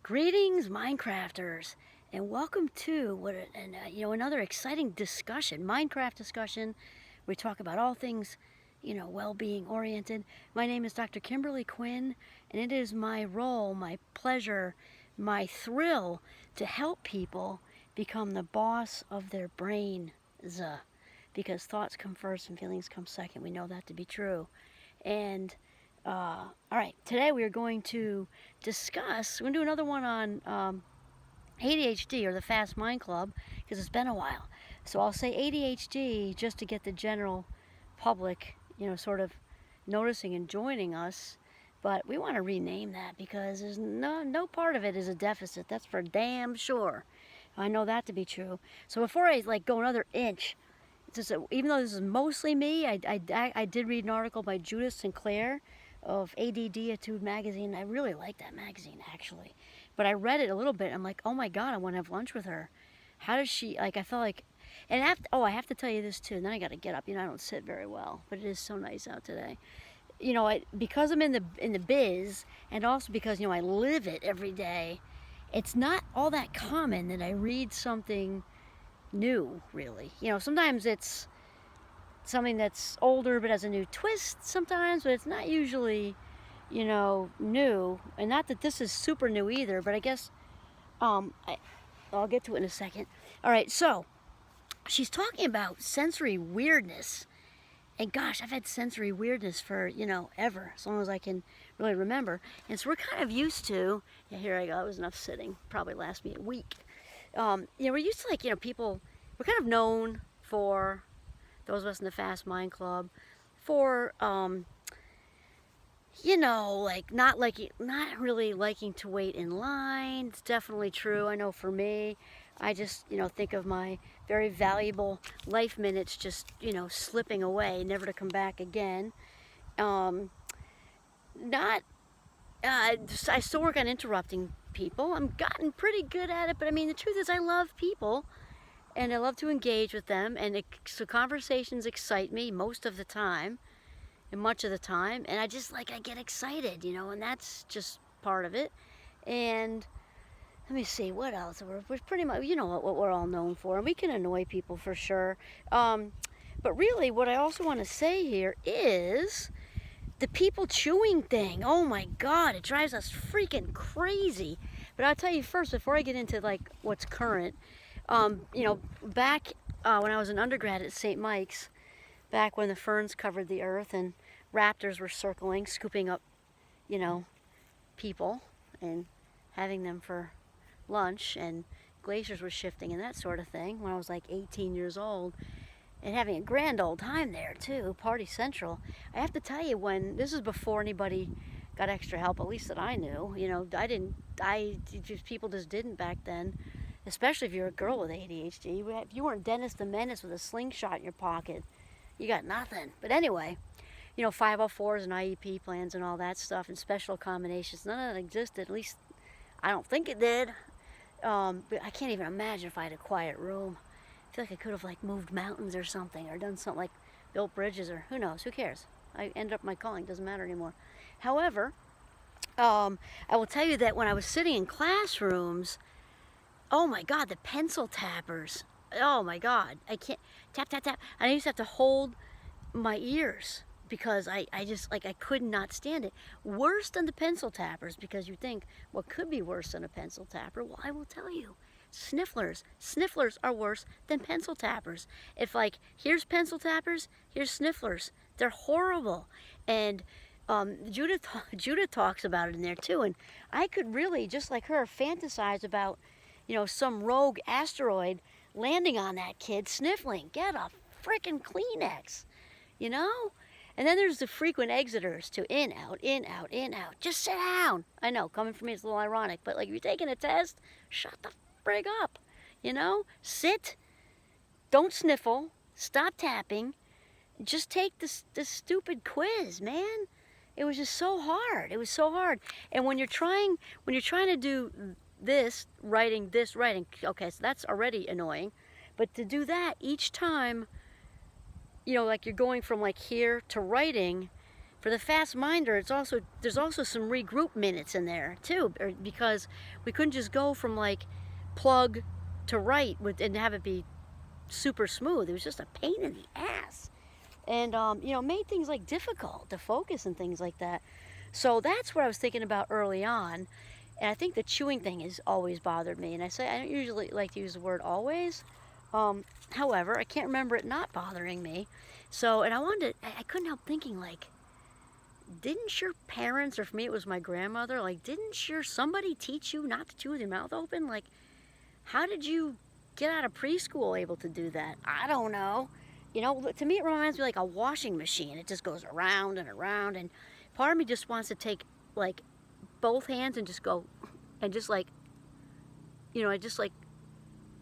Greetings, Minecrafters, and welcome to another exciting discussion, Minecraft discussion. We talk about all things, well-being oriented. My name is Dr. Kimberly Quinn, and it is my role, my pleasure, my thrill to help people become the boss of their brains, because thoughts come first and feelings come second. We know that to be true, and all right, today we are going to discuss, we're going to do another one on ADHD, or the Fast Mind Club, because it's been a while. So I'll say ADHD just to get the general public, sort of noticing and joining us. But we want to rename that because there's no part of it is a deficit. That's for damn sure. I know that to be true. So before I go another inch, even though this is mostly me, I did read an article by Judith Sinclair of ADDitude magazine. I really like that magazine, actually. But I read it a little bit. I'm like, oh my God, I want to have lunch with her. How does she, I felt like, and I have to tell you this too, and then I got to get up. I don't sit very well, but it is so nice out today. Because I'm in the biz, and also because, I live it every day, it's not all that common that I read something new, really. Sometimes it's something that's older but has a new twist sometimes, but it's not usually, new. And not that this is super new either, but I guess I'll get to it in a second. All right, so she's talking about sensory weirdness. And gosh, I've had sensory weirdness for, ever, as long as I can really remember. And so we're kind of used to, here I go, it was enough sitting, probably last me a week. We're used to people, we're kind of known for, those of us in the Fast Mind Club, for, not really liking to wait in line. It's definitely true. I know for me, I just, think of my very valuable life minutes just, slipping away, never to come back again. I still work on interrupting people. I'm gotten pretty good at it, but the truth is I love people. And I love to engage with them, and so conversations excite me most of the time, and much of the time, and I get excited, and that's just part of it. And let me see, what else? We're pretty much, what we're all known for, and we can annoy people for sure. But really, what I also want to say here is the people chewing thing. Oh my God, it drives us freaking crazy. But I'll tell you first, before I get into what's current, back when I was an undergrad at St. Mike's, back when the ferns covered the earth and raptors were circling, scooping up, people and having them for lunch, and glaciers were shifting and that sort of thing, when I was 18 years old, and having a grand old time there too, party central. I have to tell you, this is before anybody got extra help, at least that I knew, people just didn't back then. Especially if you're a girl with ADHD. If you weren't Dennis the Menace with a slingshot in your pocket, you got nothing. But anyway, 504s and IEP plans and all that stuff, and special accommodations, none of that existed. At least I don't think it did. But I can't even imagine if I had a quiet room. I feel like I could have moved mountains or something, or done something built bridges, or who knows, who cares? I ended up my calling, doesn't matter anymore. However, I will tell you that when I was sitting in classrooms, oh my God, the pencil tappers. Oh my God, I can't, tap, tap, tap. I used to have to hold my ears because I just, I could not stand it. Worse than the pencil tappers, because you think, what could be worse than a pencil tapper? Well, I will tell you, snifflers. Snifflers are worse than pencil tappers. If here's pencil tappers, here's snifflers. They're horrible. And Judith talks about it in there too. And I could really, just like her, fantasize about some rogue asteroid landing on that kid sniffling. Get a frickin' Kleenex, And then there's the frequent exiters too. In, out, in, out, in, out. Just sit down. I know, coming from me it's a little ironic, but if you're taking a test, shut the frig up, Sit, don't sniffle, stop tapping, just take this stupid quiz, man. It was just so hard. It was so hard. And when you're trying to do this writing, okay, so that's already annoying, but to do that each time, you're going from here to writing, For the fast minder, there's also some regroup minutes in there too, because we couldn't just go from like plug to write and have it be super smooth. It was just a pain in the ass, and made things like difficult to focus and things like that. So that's what I was thinking about early on, and I think the chewing thing has always bothered me. And I don't usually like to use the word always. However, I can't remember it not bothering me. So, and I couldn't help thinking, like, didn't your parents, or for me it was my grandmother, like, didn't somebody teach you not to chew with your mouth open? Like, how did you get out of preschool able to do that? I don't know. To me it reminds me like a washing machine. It just goes around and around, and part of me just wants to take like both hands and just go, and just like,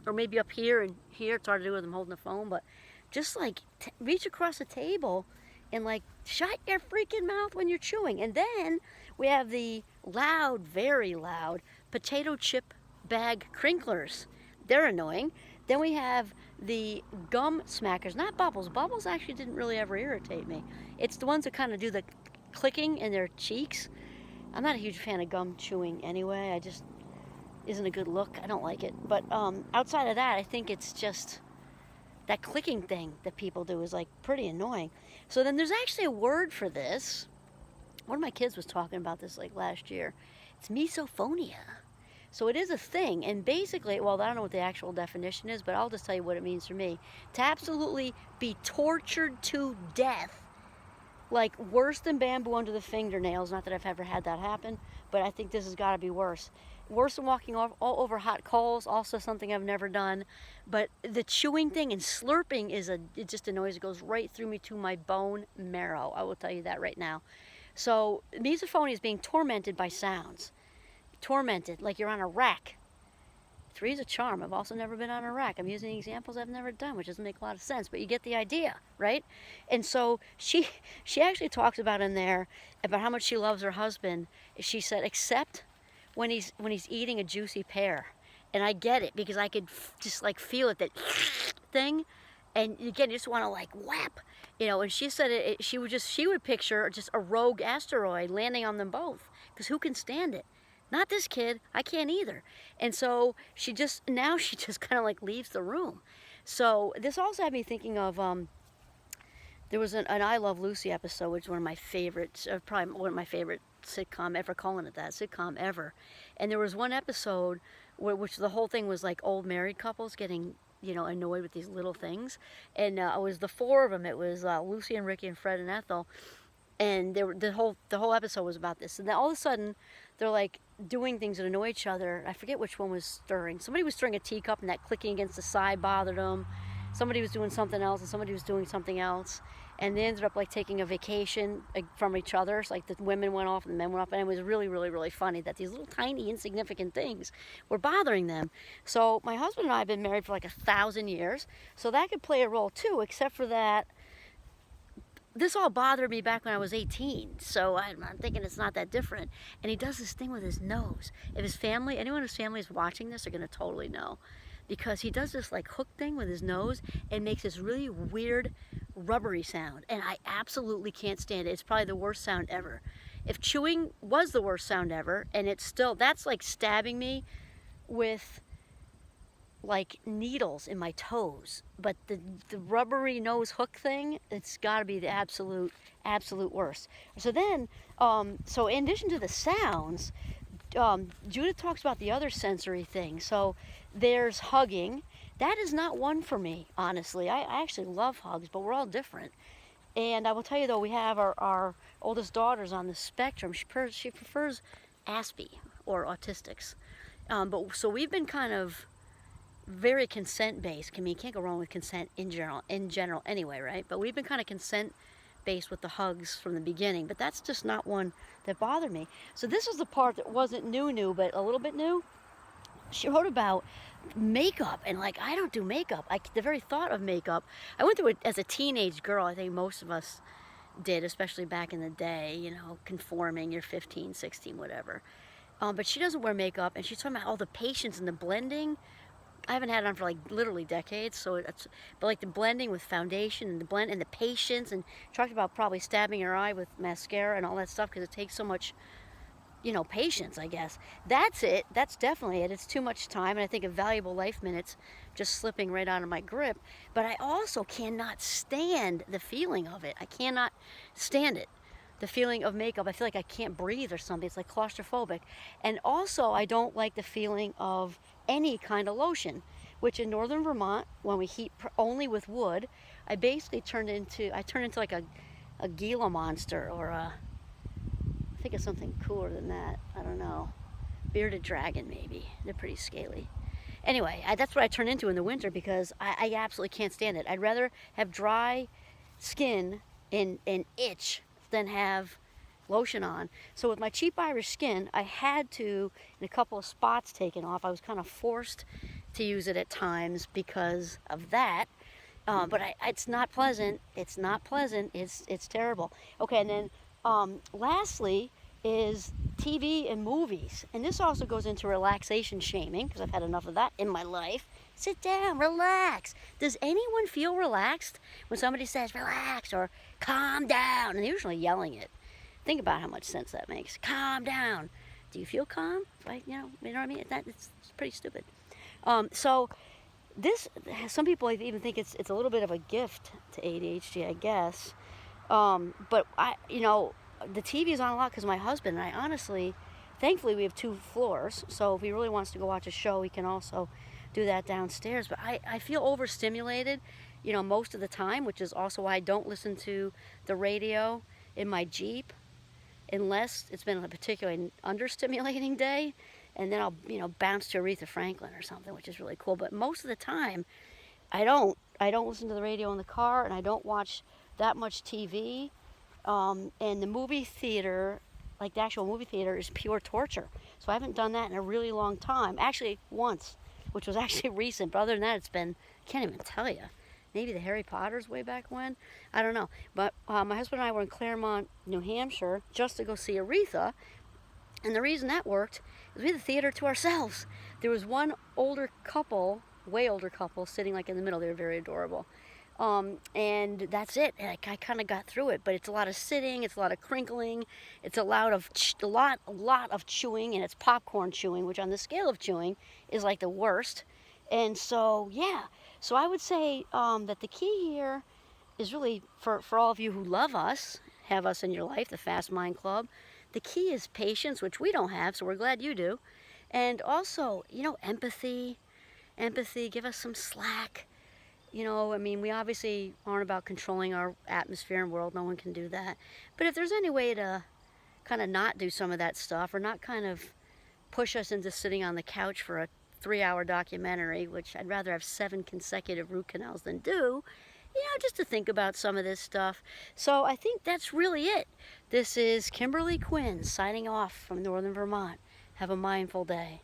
or maybe up here and here, it's hard to do with them holding the phone, but just like reach across the table and like shut your freaking mouth when you're chewing. And then we have the loud, very loud potato chip bag crinklers. They're annoying. Then we have the gum smackers, not Bubbles. Bubbles actually didn't really ever irritate me. It's the ones that kind of do the clicking in their cheeks. I'm not a huge fan of gum chewing anyway. I just isn't a good look. I don't like it. But outside of that, I think it's just that clicking thing that people do is like pretty annoying. So then there's actually a word for this. One of my kids was talking about this like last year. It's misophonia. So it is a thing, and basically, well, I don't know what the actual definition is, but I'll just tell you what it means for me. To absolutely be tortured to death, like worse than bamboo under the fingernails. Not that I've ever had that happen, but I think this has got to be worse. Worse than walking all over hot coals, also something I've never done. But the chewing thing and slurping it's just a noise that goes right through me to my bone marrow. I will tell you that right now. So misophonia is being tormented by sounds. Tormented, like you're on a rack. 3 is a charm. I've also never been on a rack. I'm using examples I've never done, which doesn't make a lot of sense, but you get the idea, right? And so she actually talks about in there about how much she loves her husband. She said, except when he's eating a juicy pear. And I get it, because I could just like feel it, that thing. And again, you just want to like whap, and she said she would picture just a rogue asteroid landing on them both, because who can stand it? Not this kid. I can't either. And so she just kind of like leaves the room. So this also had me thinking of, there was an I Love Lucy episode, which is one of my favorites, probably one of my favorite sitcom ever, calling it that, sitcom ever. And there was one episode which the whole thing was like old married couples getting, annoyed with these little things. And it was the 4 of them. It was Lucy and Ricky and Fred and Ethel. And the whole episode was about this. And then all of a sudden, they're like doing things that annoy each other. I forget which one was stirring. Somebody was stirring a teacup, and that clicking against the side bothered them. Somebody was doing something else, and somebody was doing something else. And they ended up like taking a vacation from each other. So like the women went off and the men went off, and it was really, really, really funny that these little tiny insignificant things were bothering them. So my husband and I have been married for like 1,000 years, so that could play a role too, except for that this all bothered me back when I was 18, so I'm thinking it's not that different. And he does this thing with his nose. If anyone whose family is watching this are going to totally know, because he does this like hook thing with his nose and makes this really weird rubbery sound, and I absolutely can't stand it. It's probably the worst sound ever. If chewing was the worst sound ever, and that's like stabbing me with like needles in my toes, but the rubbery nose hook thing, it's got to be the absolute worst. So then, so in addition to the sounds, Judith talks about the other sensory things. So there's hugging. That is not one for me, honestly. I actually love hugs, but we're all different. And I will tell you though, we have our oldest daughter's on the spectrum. She prefers Aspie or autistics. So we've been kind of very consent-based. I mean, you can't go wrong with consent in general anyway, right? But we've been kind of consent-based with the hugs from the beginning, but that's just not one that bothered me. So this was the part that wasn't new, but a little bit new. She wrote about makeup, and like, I don't do makeup. The very thought of makeup, I went through it as a teenage girl. I think most of us did, especially back in the day, conforming, you're 15, 16, whatever. But she doesn't wear makeup, and she's talking about all the patience and the blending. I haven't had it on for like literally decades. So it's, but like the blending with foundation and the blend and the patience, and talked about probably stabbing your eye with mascara and all that stuff because it takes so much, you know, patience, I guess. That's it. That's definitely it. It's too much time, and I think of valuable life minutes just slipping right out of my grip. But I also cannot stand the feeling of it. I cannot stand it. The feeling of makeup. I feel like I can't breathe or something. It's like claustrophobic. And also, I don't like the feeling of any kind of lotion, which in northern Vermont, when we heat only with wood, I basically turn into like a Gila monster, or a, I think of something cooler than that. I don't know. Bearded dragon, maybe. They're pretty scaly. Anyway, that's what I turn into in the winter because I absolutely can't stand it. I'd rather have dry skin and itch than have lotion on. So with my cheap Irish skin, I had to, in a couple of spots taken off, I was kind of forced to use it at times because of that. But it's not pleasant. It's not pleasant. It's terrible. Okay, and then lastly is TV and movies. And this also goes into relaxation shaming, because I've had enough of that in my life. Sit down, relax. Does anyone feel relaxed when somebody says relax or calm down? And they're usually yelling it. Think about how much sense that makes. Calm down. Do you feel calm? Like, you know what I mean? It's pretty stupid. So this, some people even think it's a little bit of a gift to ADHD, I guess. But you know, the TV is on a lot because my husband, and I honestly, thankfully we have 2 floors, so if he really wants to go watch a show, he can also do that downstairs. But I feel overstimulated, you know, most of the time, which is also why I don't listen to the radio in my Jeep unless it's been a particularly understimulating day, and then I'll, you know, bounce to Aretha Franklin or something, which is really cool. But most of the time, I don't listen to the radio in the car, and I don't watch that much TV. And the movie theater, like the actual movie theater, is pure torture. So I haven't done that in a really long time. Actually, once, which was actually recent. But other than that, it's been, can't even tell you. Maybe the Harry Potters way back when. I don't know. But my husband and I were in Claremont, New Hampshire, just to go see Aretha. And the reason that worked is we had the theater to ourselves. There was one older couple, way older couple, sitting like in the middle. They were very adorable. And that's it. And I kind of got through it, but it's a lot of sitting, it's a lot of crinkling, it's a lot of chewing, and it's popcorn chewing, which on the scale of chewing is like the worst. And so, yeah. So I would say that the key here is really for all of you who love us, have us in your life, the Fast Mind Club. The key is patience, which we don't have, so we're glad you do. And also, you know, empathy. Empathy, give us some slack. You know, I mean, we obviously aren't about controlling our atmosphere and world. No one can do that. But if there's any way to kind of not do some of that stuff, or not kind of push us into sitting on the couch for a 3-hour documentary, which I'd rather have 7 consecutive root canals than do, you know, just to think about some of this stuff. So I think that's really it. This is Kimberly Quinn signing off from Northern Vermont. Have a mindful day.